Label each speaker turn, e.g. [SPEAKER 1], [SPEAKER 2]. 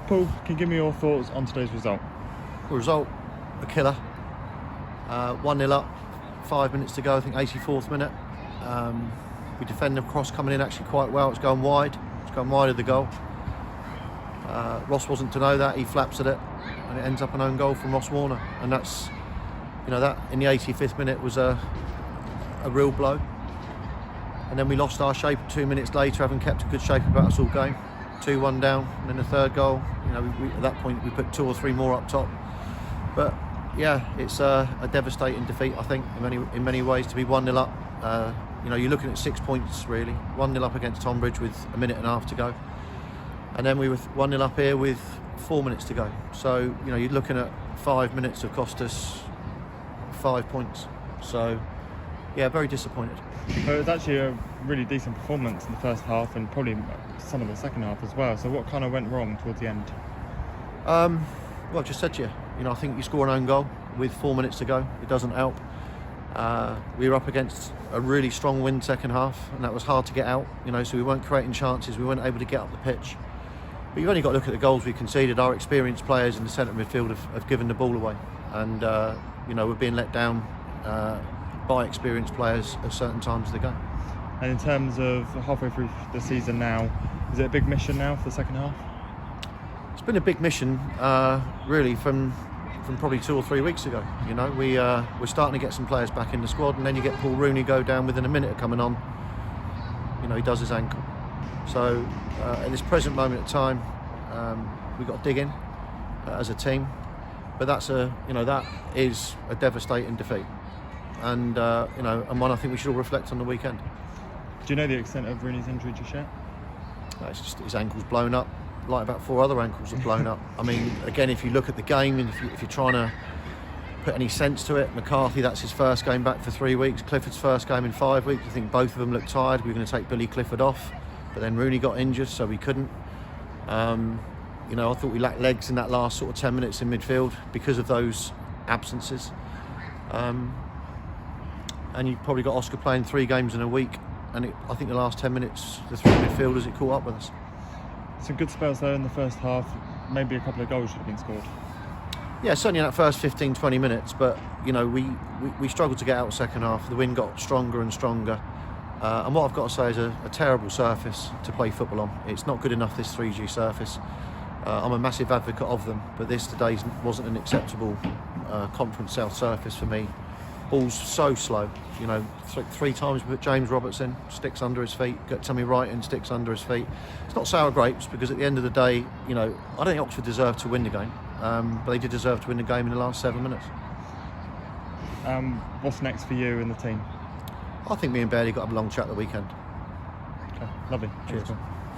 [SPEAKER 1] Paul, can you give me your thoughts on today's result?
[SPEAKER 2] The result, a killer. 1-0 up, 5 minutes to go, I think 84th minute. We defended the cross coming in actually quite well. It's going wide. It's going wide of the goal. Ross wasn't to know that. He flaps at it, and it ends up an own goal from Ross Warner. And that's, that in the 85th minute was a real blow. And then we lost our shape 2 minutes later, having kept a good shape about us all game. 2-1 down, and then the third goal. We at that point we put 2 or 3 more up top. But yeah, it's a devastating defeat, I think, in many ways, to be 1-0 up. You're looking at 6 points really. 1-0 up against Tonbridge with a minute and a half to go, and then we were 1-0 up here with 4 minutes to go. So you're looking at 5 minutes have cost us 5 points. So yeah, very disappointed.
[SPEAKER 1] But it was actually a really decent performance in the first half, and probably some of the second half as well. So what kind of went wrong towards the end?
[SPEAKER 2] Well, I just said to you, I think you score an own goal with 4 minutes to go. It doesn't help. We were up against a really strong wind second half, and that was hard to get out. So we weren't creating chances. We weren't able to get up the pitch. But you've only got to look at the goals we conceded. Our experienced players in the centre midfield have given the ball away, and we're being let down by experienced players at certain times of the game.
[SPEAKER 1] And in terms of halfway through the season now, is it a big mission now for the second half?
[SPEAKER 2] It's been a big mission, really, from probably 2 or 3 weeks ago. We're starting to get some players back in the squad, and then you get Paul Rooney go down within a minute of coming on. He does his ankle. So at this present moment of time, we've got to dig in as a team. But that is a devastating defeat, and and one I think we should all reflect on the weekend.
[SPEAKER 1] Do you know the extent of Rooney's injury just yet?
[SPEAKER 2] It's just his ankle's blown up, like about 4 other ankles have blown up. I mean, again, if you look at the game, and if you're trying to put any sense to it, McCarthy, that's his first game back for 3 weeks. Clifford's first game in 5 weeks. I think both of them looked tired. We were going to take Billy Clifford off, but then Rooney got injured, so we couldn't. I thought we lacked legs in that last sort of 10 minutes in midfield because of those absences. And you probably got Oscar playing 3 games in a week, and I think the last 10 minutes, the 3 midfielders, it caught up with us.
[SPEAKER 1] Some good spells there in the first half. Maybe a couple of goals should have been scored.
[SPEAKER 2] Yeah, certainly in that first 15-20 minutes, but we struggled to get out second half. The wind got stronger and stronger, and what I've got to say is a terrible surface to play football on. It's not good enough, this 3G surface. I'm a massive advocate of them, but this today wasn't an acceptable Conference South surface for me. Ball's so slow. 3 times we put James Roberts in, sticks under his feet. Got Tommy Wright in, sticks under his feet. It's not sour grapes, because at the end of the day, I don't think Oxford deserved to win the game, but they did deserve to win the game in the last 7 minutes.
[SPEAKER 1] What's next for you and the team?
[SPEAKER 2] I think me and Bailey got a long chat at the weekend.
[SPEAKER 1] Okay, lovely.
[SPEAKER 2] Cheers.
[SPEAKER 1] Thanks,